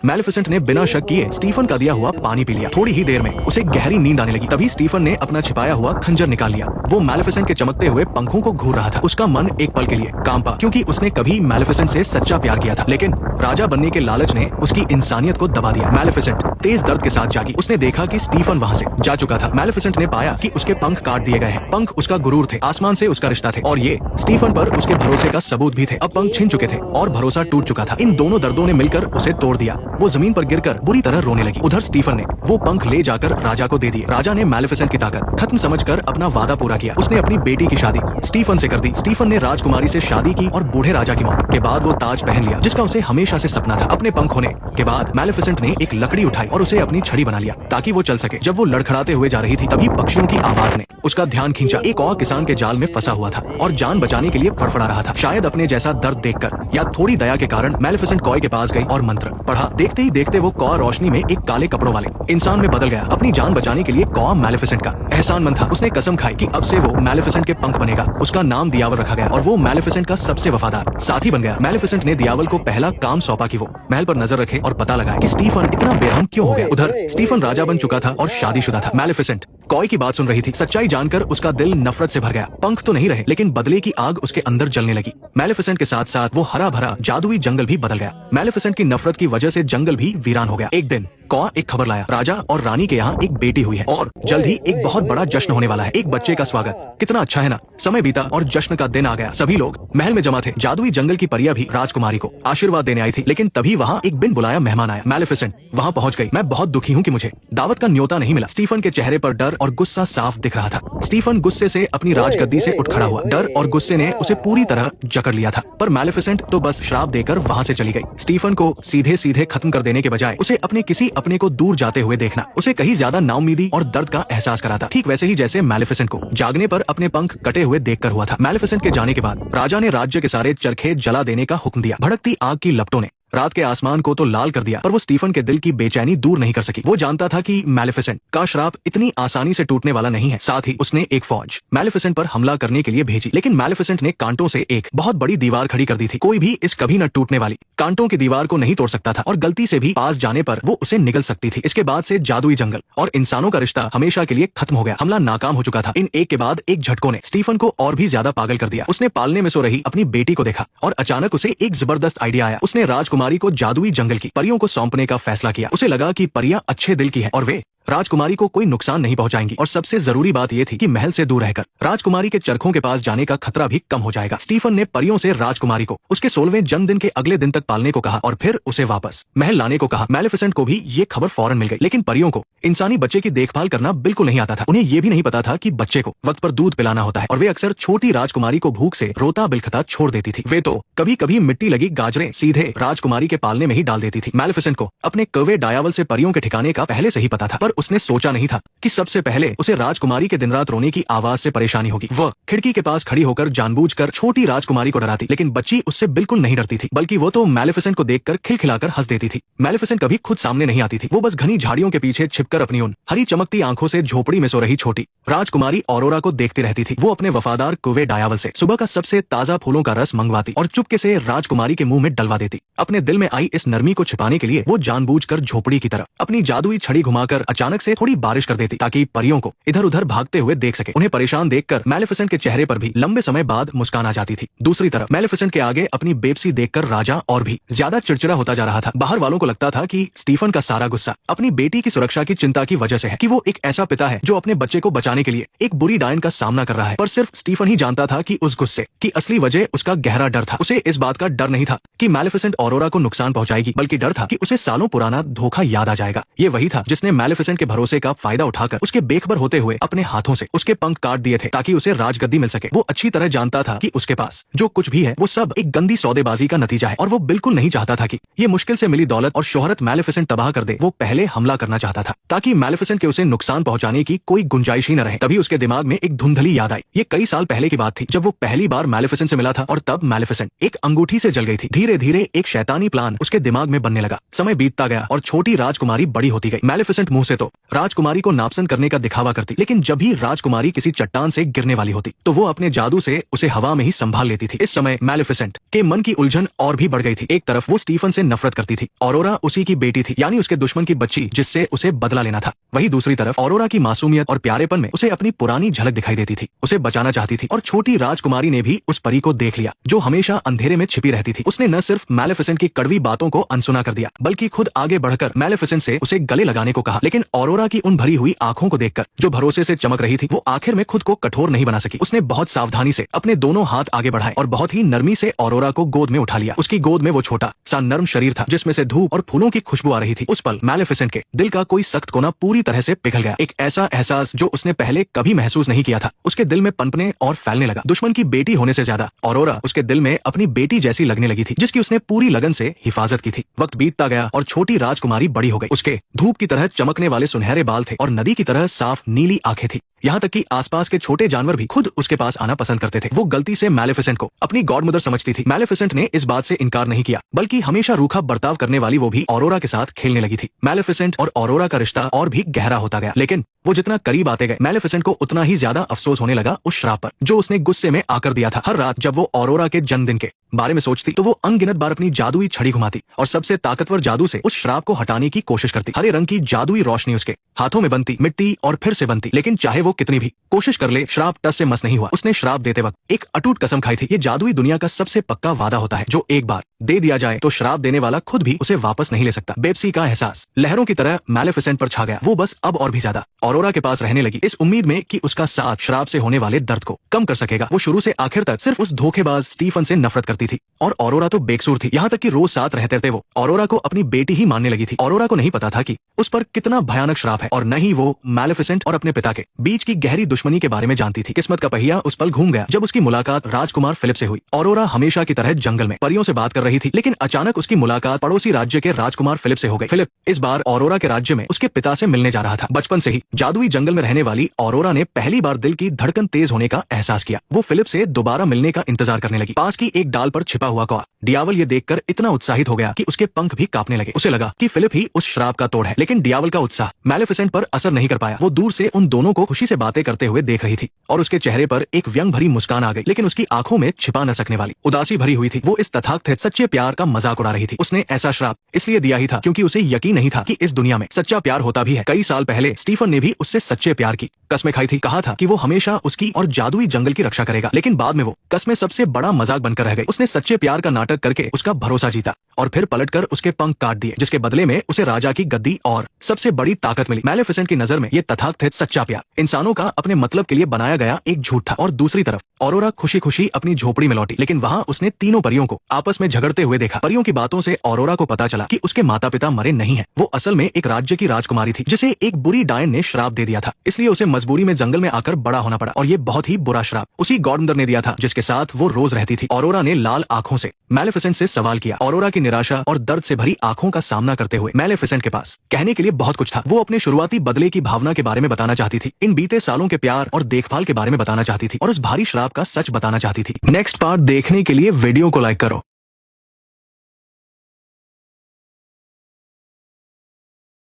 मैलेफिसेंट ने बिना शक किए स्टीफन का दिया हुआ पानी पी लिया। थोड़ी ही देर में उसे गहरी नींद आने लगी। तभी स्टीफन ने अपना छिपाया हुआ खंजर निकाल लिया। वो मैलेफिसेंट के चमकते हुए पंखों को घूर रहा था। उसका मन एक पल के लिए कांपा, क्योंकि उसने कभी मैलेफिसेंट से सच्चा प्यार किया था, लेकिन राजा बनने के लालच ने उसकी इंसानियत को दबा दिया। मैलेफिसेंट तेज दर्द के साथ जागी। उसने देखा कि स्टीफन वहाँ से जा चुका था। मैलेफिसेंट ने पाया कि उसके पंख काट दिए गए हैं। पंख उसका गुरूर थे, आसमान से उसका रिश्ता थे, और ये स्टीफन पर उसके भरोसे का सबूत भी थे। अब पंख छिन चुके थे और भरोसा टूट चुका था। इन दोनों दर्दों ने मिलकर उसे तोड़ दिया। वो जमीन पर गिरकर बुरी तरह रोने लगी। उधर स्टीफन ने वो पंख ले जाकर राजा को दे दिए। राजा ने मैलेफिसेंट की ताकत खत्म समझकर अपना वादा पूरा किया। उसने अपनी बेटी की शादी स्टीफन से कर दी। स्टीफन ने राजकुमारी से शादी की और बूढ़े राजा की मौत के बाद वो ताज पहन लिया, जिसका उसे हमेशा से सपना था। अपने पंख होने के बाद मैलेफिसेंट ने एक लकड़ी उठाई और उसे अपनी छड़ी बना लिया ताकि वो चल सके। जब वो लड़खड़ाते हुए जा रही थी, तभी पक्षियों की आवाज ने उसका ध्यान खींचा। एक और किसान के जाल में फंसा हुआ था और जान बचाने के लिए फड़फड़ा रहा था। शायद अपने जैसा दर्द देखकर या थोड़ी दया के कारण मैलेफिसेंट कॉय के पास गई और मंत्र पढ़ा। देखते ही देखते वो कॉय रोशनी में एक काले कपड़ों वाले इंसान में बदल गया। अपनी जान बचाने के लिए कॉय मैलेफिसेंट का एहसानमंद था। उसने कसम खाई कि अब से वो मैलेफिसेंट के पंख बनेगा। उसका नाम दियावल रखा गया और वो मैलेफिसेंट का सबसे वफादार साथी बन गया। मैलेफिसेंट ने दियावल को पहला काम सौंपा कि वो महल पर नजर रखे और पता लगाए कि स्टीफन इतना बेरहम क्यों हो गया। उधर स्टीफन राजा बन चुका था और शादीशुदा था। मैलेफिसेंट कॉय की बात सुन रही थी। सच्चाई जानकर उसका दिल नफरत से भर गया। पंख तो नहीं रहे, लेकिन बदले की आग उसके अंदर जलने लगी। मैलेफिसेंट के साथ साथ वो हरा भरा जादुई जंगल भी बदल गया। मैलेफिसेंट की नफरत की वजह से जंगल भी वीरान हो गया। एक दिन कॉय एक खबर लाया, राजा और रानी के यहाँ एक बेटी हुई है और जल्द ही एक बहुत बड़ा जश्न होने वाला है। एक बच्चे का स्वागत। कितना अच्छा है ना। समय बीता और जश्न का दिन आ गया। सभी लोग महल में जमा थे। जादुई जंगल की परियां भी राजकुमारी को आशीर्वाद देने आई थी, लेकिन तभी वहाँ एक बिन बुलाया मेहमान आया। मैलेफिसेंट वहाँ पहुँच गई। मैं बहुत दुखी हूँ कि मुझे दावत का न्योता नहीं मिला। स्टीफन के चेहरे पर डर और गुस्सा साफ दिख रहा था। स्टीफन गुस्से से अपनी राजगद्दी से उठ खड़ा हुआ। डर और गुस्से ने उसे पूरी तरह जकड़ लिया था, पर मैलेफिसेंट तो बस श्राप देकर वहाँ से चली गई। स्टीफन को सीधे सीधे खत्म कर देने के बजाय उसे अपने किसी अपने को दूर जाते हुए देखना उसे कहीं ज्यादा नाउम्मीदी और दर्द का एहसास कराता। ठीक वैसे ही जैसे मैलेफिसेंट को जागने पर अपने पंख कटे हुए देखकर हुआ था। मैलेफिसेंट के जाने के बाद राजा ने राज्य के सारे चरखे जला देने का हुक्म दिया। भड़कती आग की लपटों ने रात के आसमान को तो लाल कर दिया, पर वो स्टीफन के दिल की बेचैनी दूर नहीं कर सकी। वो जानता था कि मैलेफिसेंट का श्राप इतनी आसानी से टूटने वाला नहीं है। साथ ही उसने एक फौज मैलेफिसेंट पर हमला करने के लिए भेजी, लेकिन मैलेफिसेंट ने कांटों से एक बहुत बड़ी दीवार खड़ी कर दी थी। कोई भी इस कभी न टूटने वाली कांटों की दीवार को नहीं तोड़ सकता था, और गलती से भी पास जाने पर वो उसे निगल सकती थी। इसके बाद से जादुई जंगल और इंसानों का रिश्ता हमेशा के लिए खत्म हो गया। हमला नाकाम हो चुका था। इन एक के बाद एक झटकों ने स्टीफन को और भी ज्यादा पागल कर दिया। उसने पालने में सो रही अपनी बेटी को देखा और अचानक उसे एक जबरदस्त आइडिया आया। उसने राजकुमारी को जादुई जंगल की परियों को सौंपने का फैसला किया। उसे लगा कि परियां अच्छे दिल की हैं और वे राजकुमारी को कोई नुकसान नहीं पहुंचाएंगी, और सबसे जरूरी बात यह थी कि महल से दूर रहकर राजकुमारी के चरखों के पास जाने का खतरा भी कम हो जाएगा। स्टीफन ने परियों से राजकुमारी को उसके 16वें जन्मदिन के अगले दिन तक पालने को कहा और फिर उसे वापस महल लाने को कहा। मैलेफिसेंट को भी ये खबर फौरन मिल गई, लेकिन परियों को इंसानी बच्चे की देखभाल करना बिल्कुल नहीं आता था। उन्हें यह भी नहीं पता था कि बच्चे को वक्त पर दूध पिलाना होता है, और वे अक्सर छोटी राजकुमारी को भूख से रोता बिलखता छोड़ देती थी। वे तो कभी कभी मिट्टी लगी गाजरें सीधे राजकुमारी के पालने में ही डाल देती थी। मैलेफिसेंट को अपने कौवे डायावल से परियों के ठिकाने का पहले से ही पता था, पर उसने सोचा नहीं था कि सबसे पहले उसे राजकुमारी के दिन रात रोने की आवाज से परेशानी होगी। वह खिड़की के पास खड़ी होकर जानबूझकर छोटी राजकुमारी को डराती, लेकिन बच्ची उससे बिल्कुल नहीं डरती थी, बल्कि वो तो मैलेफिसेंट को देखकर खिलखिलाकर हंस देती थी। मैलेफिसेंट कभी खुद सामने नहीं आती थी। वो बस घनी झाड़ियों के पीछे छिपकर अपनी उन हरी चमकती आंखों से झोपड़ी में सो रही छोटी राजकुमारी ऑरोरा को देखती रहती थी। वो अपने वफादार कौवे डायावल से सुबह का सबसे ताजा फूलों का रस मंगवाती और चुपके से राजकुमारी के मुंह में डलवा देती। अपने दिल में आई इस नरमी को छिपाने के लिए वो जानबूझकर झोपड़ी की तरफ अपनी जादुई छड़ी घुमाकर अचानक से थोड़ी बारिश कर देती, ताकि परियों को इधर उधर भागते हुए देख सके। उन्हें परेशान देखकर मैलेफिसेंट के चेहरे पर भी लंबे समय बाद मुस्कान आ जाती थी। दूसरी तरफ मैलेफिसेंट के आगे अपनी बेबसी देखकर राजा और भी ज्यादा चिड़चिड़ा होता जा रहा था। बाहर वालों को लगता था कि स्टीफन का सारा गुस्सा अपनी बेटी की सुरक्षा की चिंता की वजह से है, कि वो एक ऐसा पिता है जो अपने बच्चे को बचाने के लिए एक बुरी डायन का सामना कर रहा है। पर सिर्फ स्टीफन ही जानता था कि उस गुस्से की असली वजह उसका गहरा डर था। उसे इस बात का डर नहीं था कि मैलेफिसेंट ऑरोरा को नुकसान पहुंचाएगी, बल्कि डर था कि उसे सालों पुराना धोखा याद आ जाएगा। ये वही था जिसने मैलेफिसेंट के भरोसे का फायदा उठाकर उसके बेखबर होते हुए अपने हाथों से उसके पंख काट दिए थे, ताकि उसे राजगद्दी मिल सके। वो अच्छी तरह जानता था कि उसके पास जो कुछ भी है वो सब एक गंदी सौदेबाजी का नतीजा है, और वो बिल्कुल नहीं चाहता था कि ये मुश्किल से मिली दौलत और शोहरत मैलेफिसेंट तबाह कर दे। वो पहले हमला करना चाहता था ताकि मैलेफिसेंट के उसे नुकसान पहुंचाने की कोई गुंजाइश ही न रहे। तभी उसके दिमाग में एक धुंधली याद आई। ये कई साल पहले की बात थी, जब वो पहली बार मैलेफिसेंट से मिला था, और तब मैलेफिसेंट एक अंगूठी से जल गई थी। धीरे धीरे एक शैतानी प्लान उसके दिमाग में बनने लगा। समय बीतता गया और छोटी राजकुमारी बड़ी होती गई। मैलेफिसेंट मुंह से तो राजकुमारी को नापसंद करने का दिखावा करती, लेकिन जब भी राजकुमारी किसी चट्टान से गिरने वाली होती तो वो अपने जादू से उसे हवा में ही संभाल लेती थी। इस समय मैलेफिसेंट के मन की उलझन और भी बढ़ गई थी। एक तरफ वो स्टीफन से नफरत करती थी, ऑरोरा उसी की बेटी थी, यानी उसके दुश्मन की बच्ची जिससे उसे बदला लेना था। वहीं दूसरी तरफ ऑरोरा की मासूमियत और प्यारेपन में उसे अपनी पुरानी झलक दिखाई देती थी, उसे बचाना चाहती थी। और छोटी राजकुमारी ने भी उस परी को देख लिया जो हमेशा अंधेरे में छिपी रहती थी। उसने न सिर्फ मैलेफिसेंट की कड़वी बातों को अनसुना कर दिया, बल्कि खुद आगे बढ़कर मैलेफिसेंट से उसे गले लगाने को कहा। लेकिन ऑरोरा की उन भरी हुई आंखों को देखकर जो भरोसे से चमक रही थी, वो आखिर में खुद को कठोर नहीं बना सकी। उसने बहुत सावधानी से अपने दोनों हाथ आगे बढ़ाए और बहुत ही नरमी से ऑरोरा को गोद में उठा लिया। उसकी गोद में वो छोटा सा नर्म शरीर था जिसमें से धूप और फूलों की खुशबू आ रही थी। उस पल मैलेफिसेंट के दिल का कोई सख्त कोना पूरी तरह से पिघल गया। एक ऐसा एहसास जो उसने पहले कभी महसूस नहीं किया था उसके दिल में पनपने और फैलने लगा। दुश्मन की बेटी होने से ज्यादा ऑरोरा उसके दिल में अपनी बेटी जैसी लगने लगी थी, जिसकी उसने पूरी लगन से हिफाजत की थी। वक्त बीतता गया और छोटी राजकुमारी बड़ी हो गई। उसके धूप की तरह चमकने वाले सुनहरे बाल थे और नदी की तरह साफ नीली आंखें थी। यहाँ तक कि आसपास के छोटे जानवर भी खुद उसके पास आना पसंद करते थे। वो गलती से मैलेफिसेंट को अपनी गॉडमदर समझती थी। मैलेफिसेंट ने इस बात से इनकार नहीं किया, बल्कि हमेशा रूखा बर्ताव करने वाली वो भी ऑरोरा के साथ खेलने लगी थी। मैलेफिसेंट और ऑरोरा का रिश्ता और भी गहरा होता गया, लेकिन वो जितना करीब आते गए मैलेफिसेंट को उतना ही ज्यादा अफसोस होने लगा उस श्राप पर जो उसने गुस्से में आकर दिया था। हर रात जब वो ऑरोरा के जन्मदिन के बारे में सोचती तो वो अनगिनत बार अपनी जादुई छड़ी घुमाती और सबसे ताकतवर जादू से उस श्राप को हटाने की कोशिश करती। हरे रंग की जादुई रोशनी उसके हाथों में बनती, मिट्टी और फिर से बनती, लेकिन चाहे वो कितनी भी कोशिश कर ले, श्राप टस से मस नहीं हुआ। उसने श्राप देते वक्त एक अटूट कसम खाई थी। ये जादुई दुनिया का सबसे पक्का वादा होता है जो एक बार दे दिया जाए तो श्राप देने वाला खुद भी उसे वापस नहीं ले सकता। बेबसी का एहसास लहरों की तरह मैलेफिसेंट पर छा गया। वो बस अब और भी ज्यादा ऑरोरा के पास रहने लगी, इस उम्मीद में कि उसका साथ श्राप से होने वाले दर्द को कम कर सकेगा। वो शुरू से आखिर तक सिर्फ उस धोखेबाज स्टीफन से नफरत करती थी और ऑरोरा तो बेकसूर थी। यहाँ तक कि रोज साथ रहते थे वो ऑरोरा को अपनी बेटी ही मानने लगी थी। ऑरोरा को नहीं पता था कि उस पर कितना भयानक श्राप है और न ही वो मैलेफिसेंट और अपने पिता के बीच की गहरी दुश्मनी के बारे में जानती थी। किस्मत का पहिया उस पल घूम गया जब उसकी मुलाकात राजकुमार फिलिप से हुई। ऑरोरा हमेशा की तरह जंगल में परियों से बात कर रही थी, लेकिन अचानक उसकी मुलाकात पड़ोसी राज्य के राजकुमार फिलिप से हो गई। फिलिप इस बार ऑरोरा के राज्य में उसके पिता से मिलने जा रहा था। बचपन से ही जादुई जंगल में रहने वाली ऑरोरा ने पहली बार दिल की धड़कन तेज होने का एहसास किया। वो फिलिप से दोबारा मिलने का इंतजार करने लगी। पास की एक डाल पर छिपा हुआ कौआ डियावल ये देखकर इतना उत्साहित हो गया कि उसके पंख भी कांपने लगे। उसे लगा कि फिलिप ही उस श्राप का तोड़ है, लेकिन डियावल का उत्साह मैलेफिसेंट पर असर नहीं कर पाया। वो दूर से उन दोनों को खुशी से बातें करते हुए देख रही थी और उसके चेहरे पर एक व्यंग भरी मुस्कान आ गई, लेकिन उसकी आंखों में छिपा न सकने वाली उदासी भरी हुई थी। वो इस तथाकथित सच्चे प्यार का मजाक उड़ा रही थी। उसने ऐसा श्राप इसलिए दिया ही था क्योंकि उसे यकीन नहीं था कि इस दुनिया में सच्चा प्यार होता भी है। कई साल पहले स्टीफन ने भी उससे सच्चे प्यार की कस्में खाई थी। कहा था कि वो हमेशा उसकी और जादुई जंगल की रक्षा करेगा, लेकिन बाद में वो कस्में सबसे बड़ा मजाक बनकर रह गई। उसने सच्चे प्यार का नाटक करके उसका भरोसा जीता और फिर पलटकर उसके पंख काट दिए, जिसके बदले में उसे राजा की गद्दी और सबसे बड़ी ताकत मिली। मैलेफिसेंट की नजर में ये तथाकथित सच्चा प्यार इंसानों का अपने मतलब के लिए बनाया गया एक झूठ था। और दूसरी तरफ ऑरोरा खुशी खुशी अपनी झोपड़ी में लौटी, लेकिन वहां उसने तीनों परियों को आपस में झगड़ते हुए देखा। परियों की बातों से ऑरोरा को पता चला कि उसके माता पिता मरे नहीं है। वो असल में एक राज्य की राजकुमारी थी जिसे एक बुरी डायन ने श्राप दे दिया था, इसलिए उसे मजबूरी में जंगल में आकर बड़ा होना पड़ा। और ये बहुत ही बुरा श्राप उसी गॉडमदर ने दिया था जिसके साथ वो रोज रहती थी। ऑरोरा ने लाल आंखों से मैलेफिसेंट से सवाल किया। ऑरोरा की निराशा और दर्द से भरी आंखों का सामना करते हुए मैलेफिसेंट के पास कहने के लिए बहुत कुछ था। वो अपने शुरुआती बदले की भावना के बारे में बताना चाहती थी, इन बीते सालों के प्यार और देखभाल के बारे में बताना चाहती थी और उस भारी श्राप का सच बताना चाहती थी। नेक्स्ट पार्ट देखने के लिए वीडियो को लाइक करो।